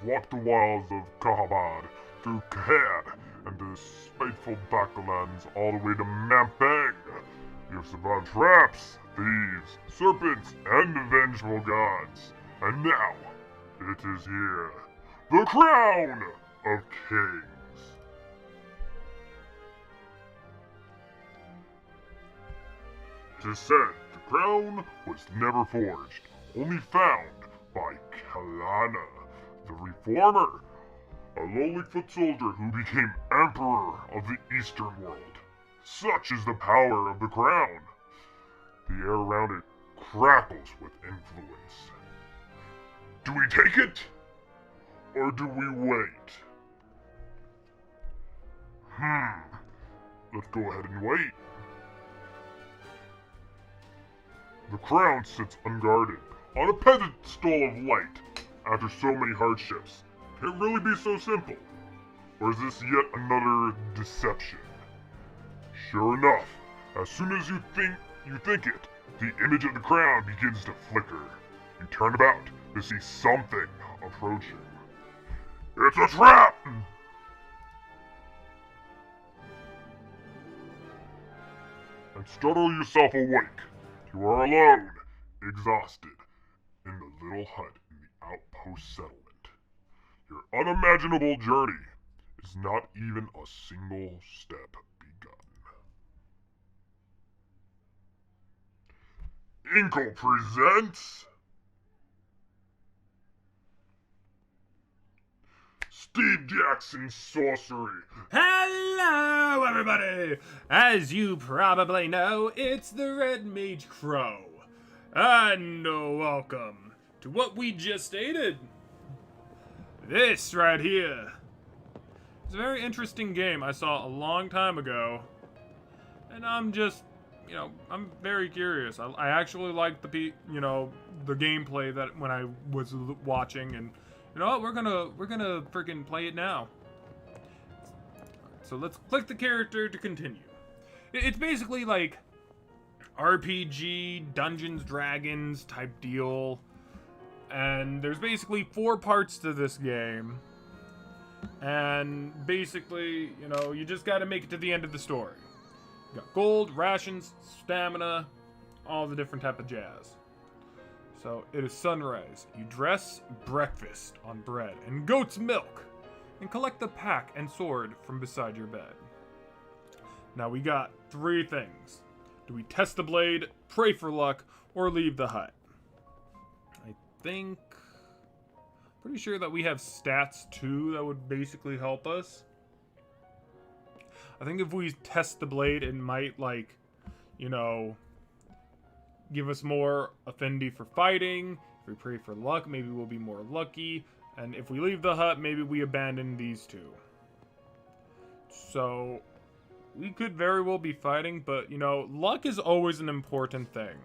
walked the wilds of Kahabad through Kharé and the spiteful Backlands all the way to Mampang. You have survived traps, thieves, serpents, and the vengeful gods. And now, it is here. The Crown of Kings. It is said the crown was never forged, only found by Kalana, the Reformer, a lowly foot soldier who became Emperor of the Eastern world. Such is the power of the crown. The air around it crackles with influence. Do we take it? Or do we wait? Let's go ahead and wait. The crown sits unguarded on a pedestal of light. After so many hardships, can it really be so simple? Or is this yet another deception? Sure enough, as soon as you think it, the image of the crown begins to flicker. You turn about to see something approaching. It's a trap! And startle yourself awake. You are alone, exhausted, in the little hut in the outpost settlement. Your unimaginable journey is not even a single step begun. Inkle presents Steve Jackson's Sorcery. Hello, everybody! As you probably know, it's the Red Mage Crow. And welcome to what we just stated. This right here. It's a very interesting game I saw a long time ago. And I'm just, I'm very curious. I actually liked the gameplay that when I was watching, and you know what, we're gonna freaking play it now. So let's click the character to continue. It's basically like RPG, Dungeons Dragons type deal. And there's basically 4 parts to this game. And basically, you just gotta make it to the end of the story. You got gold, rations, stamina, all the different type of jazz. So it is sunrise. You dress breakfast on bread and goat's milk, and collect the pack and sword from beside your bed. Now we got 3 things. Do we test the blade, pray for luck, or leave the hut? Pretty sure that we have stats too that would basically help us. I think if we test the blade, it might give us more affinity for fighting. If we pray for luck, maybe we'll be more lucky. And if we leave the hut, maybe we abandon these 2. So we could very well be fighting, but luck is always an important thing.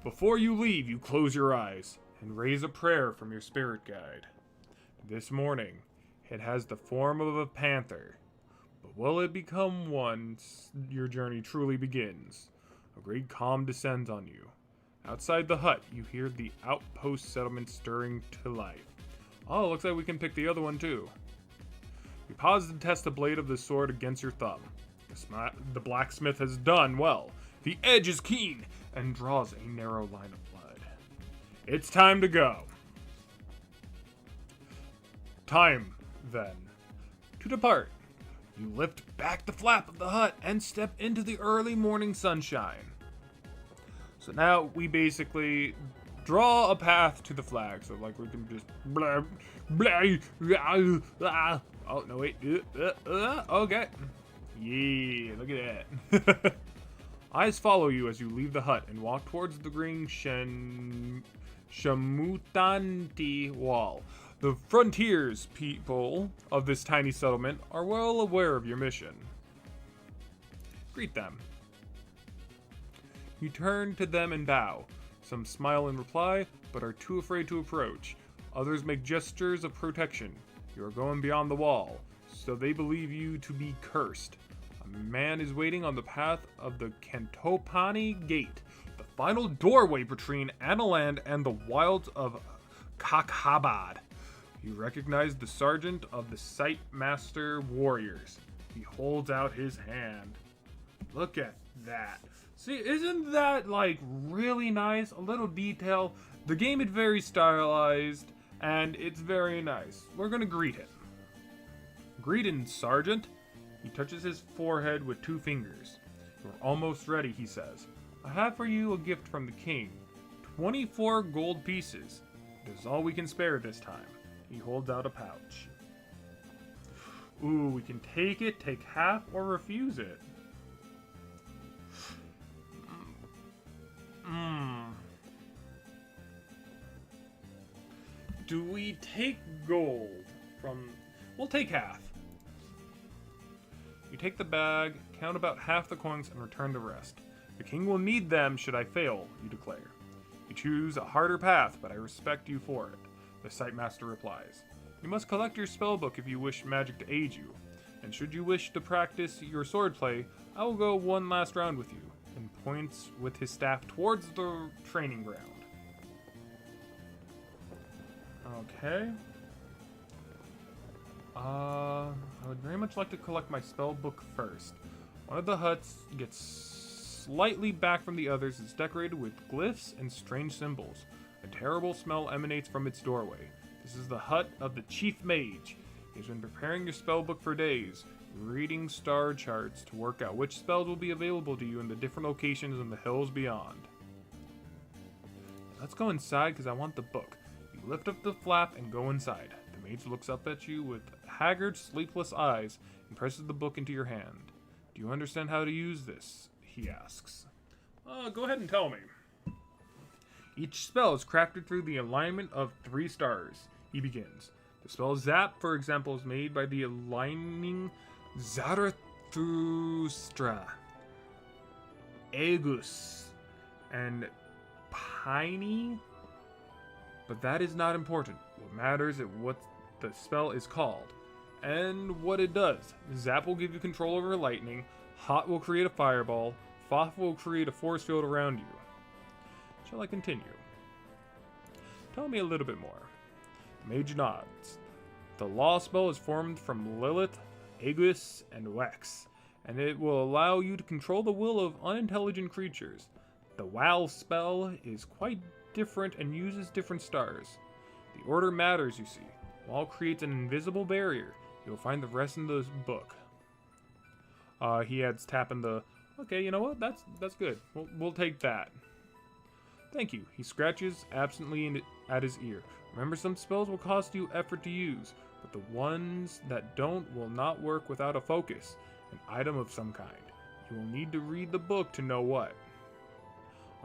Before you leave, you close your eyes and raise a prayer from your spirit guide. This morning, it has the form of a panther, but will it become once your journey truly begins? A great calm descends on you. Outside the hut, you hear the outpost settlement stirring to life. Oh, looks like we can pick the other one too. You pause to test the blade of the sword against your thumb. The blacksmith has done well. The edge is keen and draws a narrow line of blood. It's time to go. Time, then, to depart. You lift back the flap of the hut and step into the early morning sunshine. So now we basically draw a path to the flag. So we can just blah, blah, blah, blah. Oh, no, wait. Okay. Yeah, look at that. Eyes follow you as you leave the hut and walk towards the green Shamutanti wall. The frontiers people of this tiny settlement are well aware of your mission. Greet them. You turn to them and bow. Some smile in reply, but are too afraid to approach. Others make gestures of protection. You are going beyond the wall, so they believe you to be cursed. A man is waiting on the path of the Kantopani Gate, the final doorway between Analand and the wilds of Kakhabad. You recognize the sergeant of the Sightmaster Warriors. He holds out his hand. Look at that. See, isn't that, like, really nice? A little detail. The game is very stylized, and it's very nice. We're gonna greet him. Greetings, Sergeant. He touches his forehead with 2 fingers. You're almost ready, he says. I have for you a gift from the king. 24 gold pieces. It is all we can spare this time. He holds out a pouch. Ooh, we can take it, take half, or refuse it. Do we take gold from... We'll take half. You take the bag, count about half the coins, and return the rest. The king will need them should I fail, you declare. You choose a harder path, but I respect you for it, the Sightmaster replies. You must collect your spellbook if you wish magic to aid you, and should you wish to practice your swordplay, I will go one last round with you, and points with his staff towards the training ground. Okay. I would very much like to collect my spellbook first. One of the huts gets slightly back from the others. It's decorated with glyphs and strange symbols. A terrible smell emanates from its doorway. This is the hut of the Chief Mage. He's been preparing your spellbook for days, reading star charts to work out which spells will be available to you in the different locations in the hills beyond. Let's go inside because I want the book. You lift up the flap and go inside. The mage looks up at you with haggard, sleepless eyes and presses the book into your hand. Do you understand how to use this? He asks. Go ahead and tell me. Each spell is crafted through the alignment of 3 stars. He begins. The spell Zap, for example, is made by the aligning Zarathustra, Agus, and Piney. But that is not important. What matters is what the spell is called and what it does. Zap will give you control over lightning. Hot will create a fireball. Foff will create a force field around you. Shall I continue? Tell me a little bit more. The mage nods. The law spell is formed from Lilith, Agus, and Wex, and it will allow you to control the will of unintelligent creatures. The Wow spell is quite different and uses different stars. The order matters, you see. Wow creates an invisible barrier. You'll find the rest in the book. He adds tapping the... Okay, you know what? That's good. We'll take that. Thank you. He scratches absently at his ear. Remember, some spells will cost you effort to use, but the ones that don't will not work without a focus, an item of some kind. You will need to read the book to know what.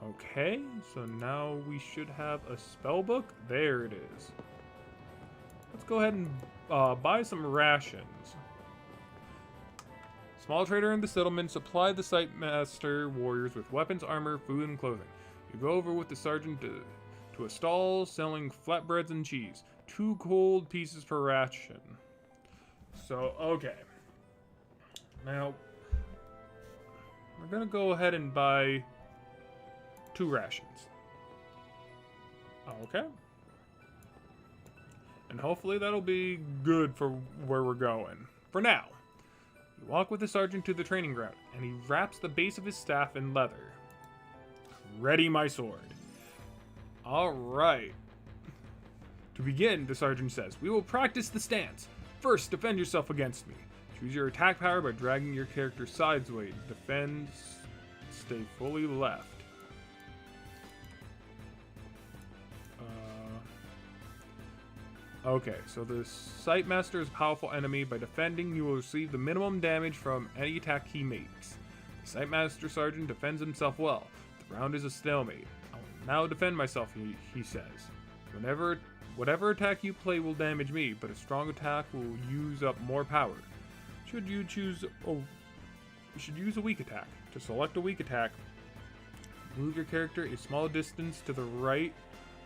Okay, so now we should have a spell book. There it is. Let's go ahead and buy some rations. Small trader in the settlement supplied the Sightmaster warriors with weapons, armor, food, and clothing. You go over with the sergeant to a stall selling flatbreads and cheese. 2 cold pieces per ration. So, okay. Now, we're gonna go ahead and buy 2 rations. Okay. And hopefully that'll be good for where we're going. For now. You walk with the sergeant to the training ground, and he wraps the base of his staff in leather. Ready my sword. Alright. To begin, the sergeant says, we will practice the stance. First, defend yourself against me. Choose your attack power by dragging your character sideways. Defend, stay fully left. Okay, so the Sightmaster is a powerful enemy. By defending, you will receive the minimum damage from any attack he makes. The Sightmaster Sergeant defends himself well. The round is a stalemate. I will now defend myself, he says. Whatever attack you play will damage me, but a strong attack will use up more power. You should use a weak attack. To select a weak attack, move your character a small distance to the right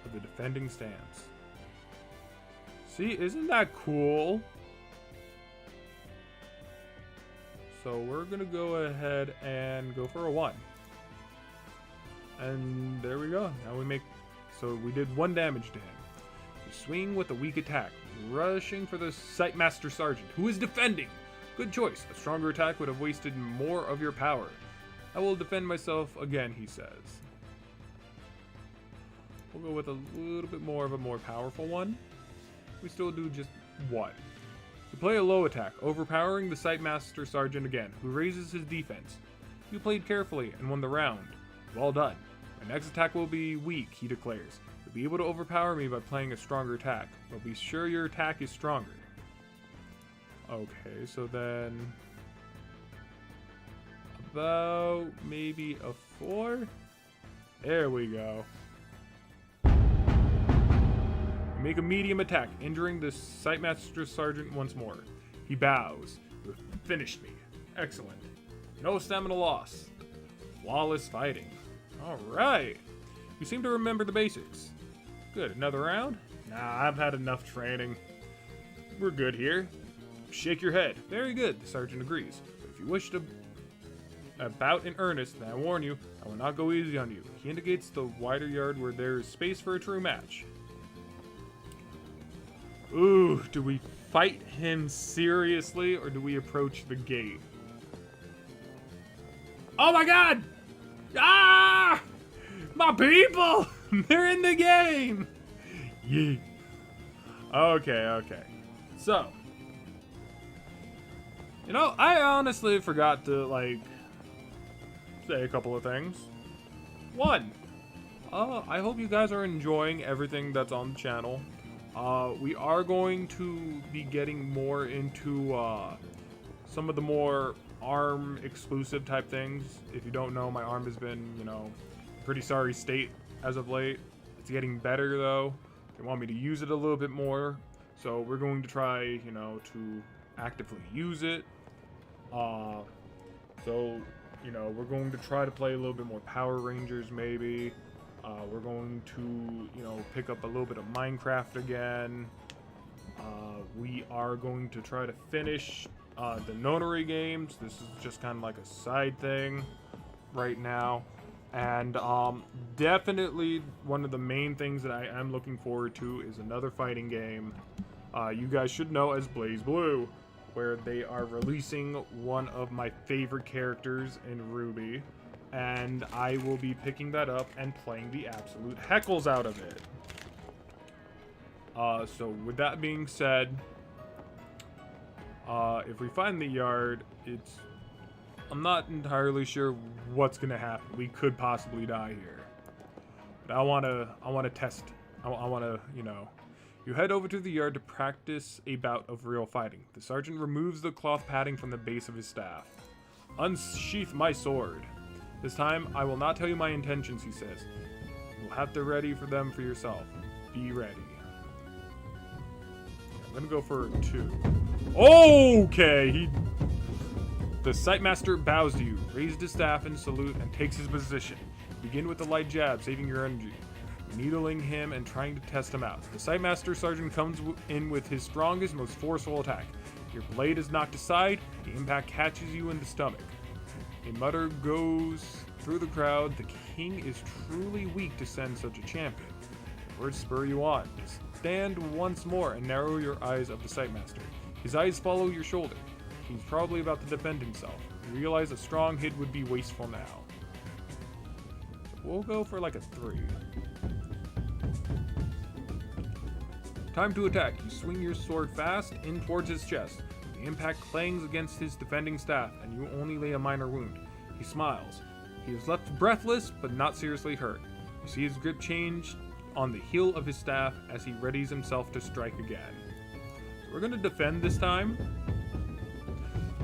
of the defending stance. See, isn't that cool? So we're gonna go ahead and go for a 1. And there we go. Now we make... So we did 1 damage to him. You swing with a weak attack, rushing for the Sightmaster Sergeant, who is defending. Good choice. A stronger attack would have wasted more of your power. I will defend myself again, he says. We'll go with a little bit more of a more powerful one. We still do just one. You play a low attack, overpowering the Sightmaster Sergeant again, who raises his defense. You played carefully and won the round. Well done. My next attack will be weak, he declares. You'll be able to overpower me by playing a stronger attack, but be sure your attack is stronger. Okay, so then... about maybe a 4? There we go. You make a medium attack, injuring the Sightmaster Sergeant once more. He bows. You have finished me. Excellent. No stamina loss. Flawless fighting. Alright. You seem to remember the basics. Good. Another round? Nah, I've had enough training. We're good here. Shake your head. Very good, the sergeant agrees. But if you wish to bout in earnest, then I warn you, I will not go easy on you. He indicates the wider yard where there is space for a true match. Ooh, do we fight him seriously or do we approach the gate? Oh my god! Ah! My people! They're in the game! Yeah. Okay. So. You know, I honestly forgot to, say a couple of things. One. I hope you guys are enjoying everything that's on the channel. We are going to be getting more into, some of the more ARM exclusive type things. If you don't know, my ARM has been, pretty sorry state as of late. It's getting better though. They want me to use it a little bit more. So we're going to try, to actively use it. We're going to try to play a little bit more Power Rangers maybe. We're going to, pick up a little bit of Minecraft again. We are going to try to finish the notary games. This is just kind of like a side thing right now. And definitely one of the main things that I am looking forward to is another fighting game. You guys should know as Blaze Blue, where they are releasing one of my favorite characters in Ruby. And I will be picking that up and playing the absolute heckles out of it. So with that being said, if we find the yard, I'm not entirely sure what's gonna happen. We could possibly die here, but I wanna test. I wanna, You head over to the yard to practice a bout of real fighting. The sergeant removes the cloth padding from the base of his staff. Unsheath my sword. This time, I will not tell you my intentions, he says. You'll have to ready for them for yourself. Be ready. I'm gonna go for 2. Okay, The Sightmaster bows to you, raised his staff in salute, and takes his position. Begin with a light jab, saving your energy, needling him and trying to test him out. The Sightmaster Sergeant comes in with his strongest, most forceful attack. Your blade is knocked aside, the impact catches you in the stomach. A mutter goes through the crowd. The king is truly weak to send such a champion. The words spur you on. Stand once more and narrow your eyes of the Sightmaster. His eyes follow your shoulder. He's probably about to defend himself. You realize a strong hit would be wasteful now. We'll go for like a 3. Time to attack. You swing your sword fast in towards his chest. The impact clangs against his defending staff, and you only lay a minor wound. He smiles. He is left breathless, but not seriously hurt. You see his grip change on the heel of his staff as he readies himself to strike again. So we're going to defend this time.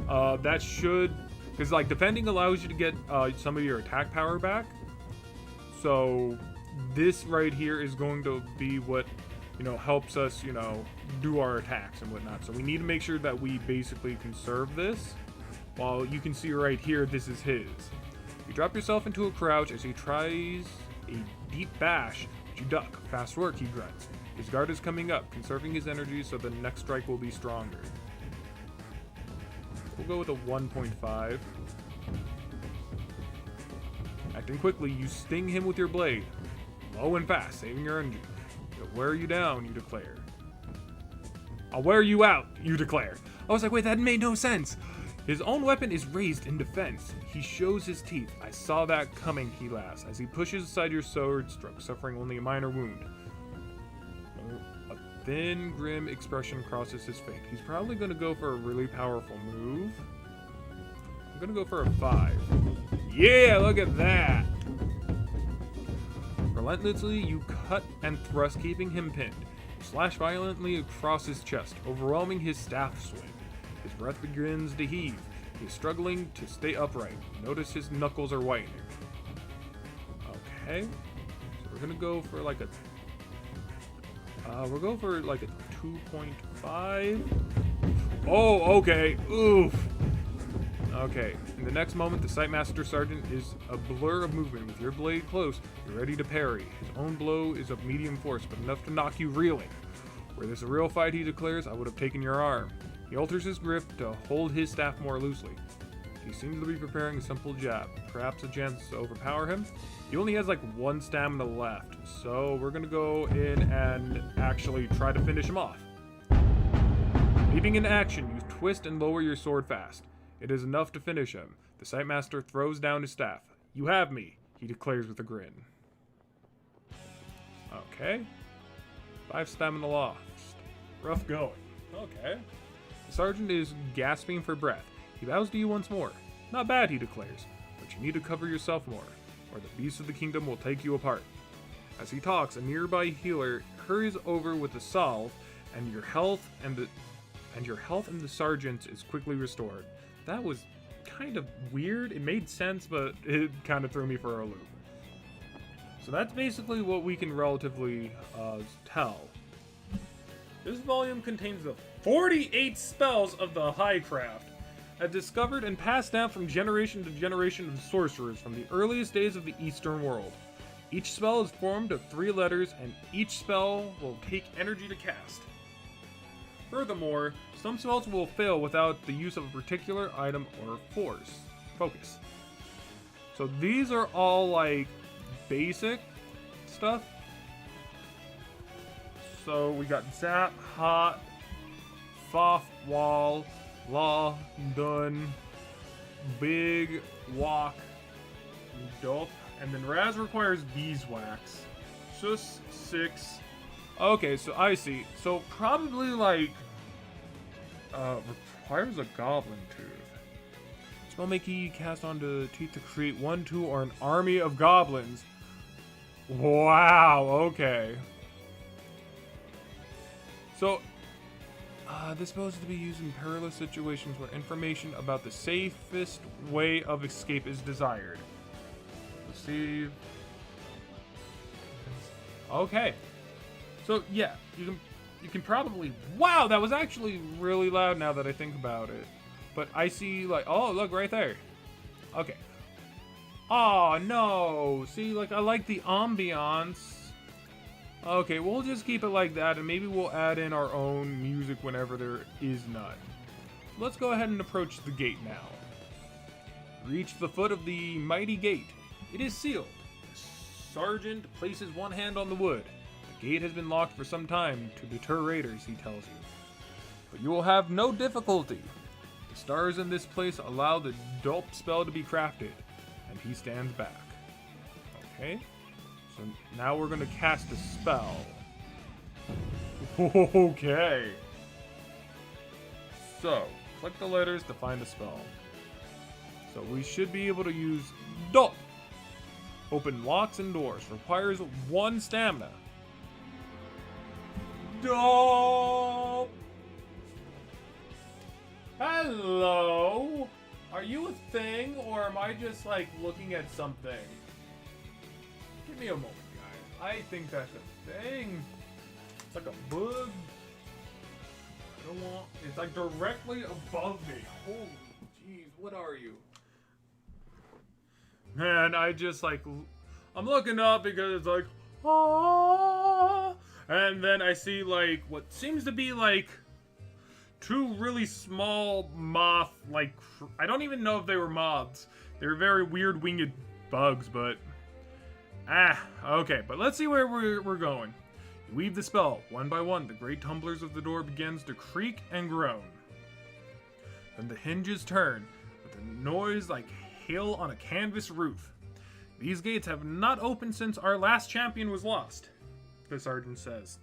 That should... Because, defending allows you to get some of your attack power back. So, this right here is going to be what... helps us, do our attacks and whatnot. So we need to make sure that we basically conserve this. While you can see right here, this is his. You drop yourself into a crouch as he tries a deep bash, but you duck. Fast work, he grunts. His guard is coming up, conserving his energy so the next strike will be stronger. We'll go with a 1.5. Acting quickly, you sting him with your blade. Low and fast, saving your energy. He'll wear you down, you declare. I'll wear you out, you declare. I was like, wait, that made no sense. His own weapon is raised in defense. He shows his teeth. I saw that coming, he laughs. As he pushes aside your sword stroke, suffering only a minor wound. A thin, grim expression crosses his face. He's probably going to go for a really powerful move. I'm going to go for a 5. Yeah, look at that. Relentlessly, you cut and thrust, keeping him pinned. You slash violently across his chest, overwhelming his staff swing. His breath begins to heave. He is struggling to stay upright. Notice his knuckles are whitening. Okay. So we're gonna go for like a... we'll go for like a 2.5. Oh, okay. Oof. Okay. In the next moment, the Sightmaster Sergeant is a blur of movement. With your blade close, you're ready to parry. His own blow is of medium force, but enough to knock you reeling. Were this a real fight, he declares, I would have taken your arm. He alters his grip to hold his staff more loosely. He seems to be preparing a simple jab, perhaps a chance to overpower him. He only has like 1 stamina left, so we're gonna go in and actually try to finish him off. Leaping into action, you twist and lower your sword fast. It is enough to finish him. The Sightmaster throws down his staff. You have me, he declares with a grin. Okay. 5 stamina lost. Rough going. Okay. The sergeant is gasping for breath. He bows to you once more. Not bad, he declares, but you need to cover yourself more, or the beasts of the kingdom will take you apart. As he talks, a nearby healer hurries over with a salve, and your health and the sergeant's is quickly restored. That was kind of weird. It made sense, but it kind of threw me for a loop. So that's basically what we can relatively tell. This volume contains the 48 spells of the Highcraft, discovered and passed down from generation to generation of sorcerers from the earliest days of the Eastern world. Each spell is formed of 3 letters, and each spell will take energy to cast. Furthermore, some spells will fail without the use of a particular item or focus. So these are all like basic stuff. So we got Zap, Hot, Foff, Wall, Law, Done, Big, Walk, Dope, and then Raz requires Beeswax. Sus, 6. Okay, so I see. So probably like requires a Goblin Tooth. Spell may key cast onto teeth to create 1, 2, or an army of goblins. Wow, okay. So, this spell is to be used in perilous situations where information about the safest way of escape is desired. Receive. Okay. So, yeah, you can probably... Wow, that was actually really loud now that I think about it. But I see, like... Oh, look, right there. Okay. Oh, no. See, like, I like the ambiance. Okay, we'll just keep it like that, and maybe we'll add in our own music whenever there is none. Let's go ahead and approach the gate now. Reach the foot of the mighty gate. It is sealed. The sergeant places one hand on the wood. The gate has been locked for some time to deter raiders, he tells you. But you will have no difficulty. The stars in this place allow the dope spell to be crafted, and he stands back. Okay. So now we're going to cast a spell. Okay. So, click the letters to find a spell. So we should be able to use Dope. Open locks and doors. Requires 1 stamina. Dope! Hello? Are you a thing, or am I just, like, looking at something? Give me a moment, guys. I think that's a thing. It's like a bug. I don't want... It's like directly above me. Holy jeez, what are you? Man, I just like... I'm looking up because it's like... Ah, and then I see like what seems to be like 2 really small moth... Like, I don't even know if they were moths. They were very weird winged bugs, but... okay, but let's see where we're going. You weave the spell. One by one, the great tumblers of the door begins to creak and groan. Then the hinges turn, with a noise like hail on a canvas roof. These gates have not opened since our last champion was lost, the sergeant says.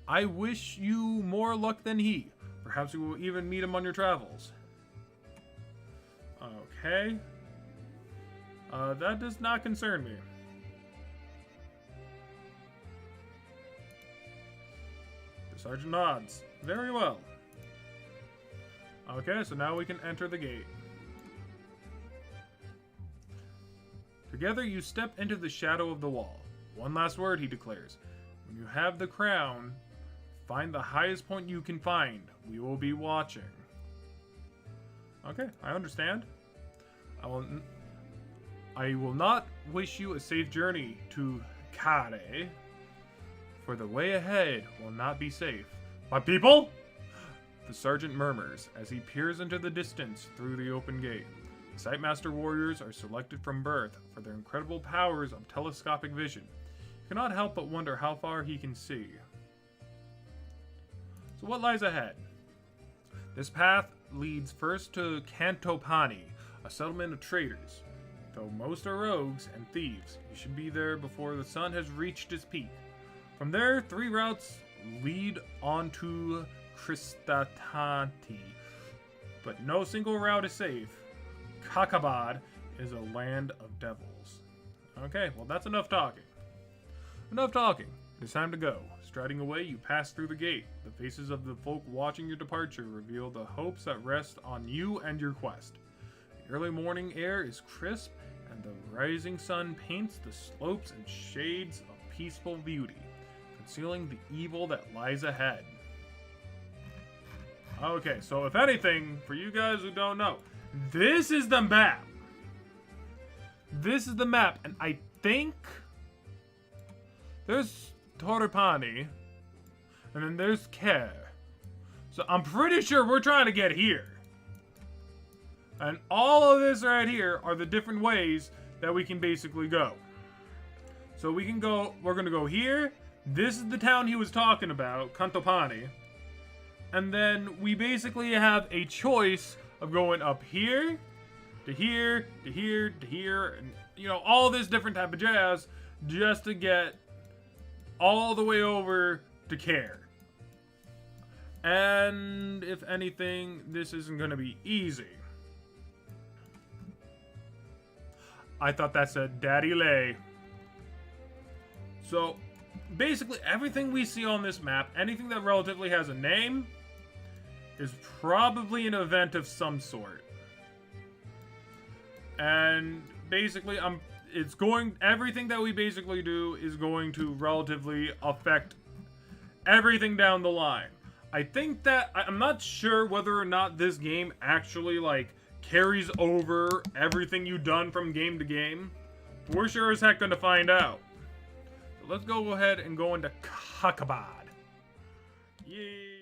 I wish you more luck than he. Perhaps you will even meet him on your travels. Okay. That does not concern me. The sergeant nods. Very well. Okay, so now we can enter the gate. Together you step into the shadow of the wall. One last word, he declares. When you have the crown, find the highest point you can find. We will be watching. Okay, I understand. I will not wish you a safe journey to Kharé, for the way ahead will not be safe. My people? The sergeant murmurs as he peers into the distance through the open gate. The Sightmaster warriors are selected from birth for their incredible powers of telescopic vision. You cannot help but wonder how far he can see. So what lies ahead? This path leads first to Cantopani, a settlement of traders. Though most are rogues and thieves, you should be there before the sun has reached its peak. From there, 3 routes lead on to Kristatanti, but no single route is safe. Kakabad is a land of devils. Okay, well that's enough talking. Enough talking. It's time to go. Striding away, you pass through the gate. The faces of the folk watching your departure reveal the hopes that rest on you and your quest. The early morning air is crisp, and the rising sun paints the slopes in shades of peaceful beauty, concealing the evil that lies ahead. Okay, so if anything, for you guys who don't know, this is the map. This is the map, and I think there's Toripani, and then there's Kharé. So I'm pretty sure we're trying to get here. And all of this right here are the different ways that we can basically go. So we can go, we're going to go here. This is the town he was talking about, Cantopani. And then we basically have a choice of going up here, to here, to here, to here, and, you know, all this different type of jazz just to get all the way over to Kharé. And if anything, this isn't going to be easy. I thought that said Daddy Lay. So, basically everything we see on this map, anything that relatively has a name, is probably an event of some sort. And basically, everything that we basically do is going to relatively affect everything down the line. I think that, I'm not sure whether or not this game actually, like, carries over everything you've done from game to game. We're sure as heck gonna find out. So let's go ahead and go into Kakabad. Yay!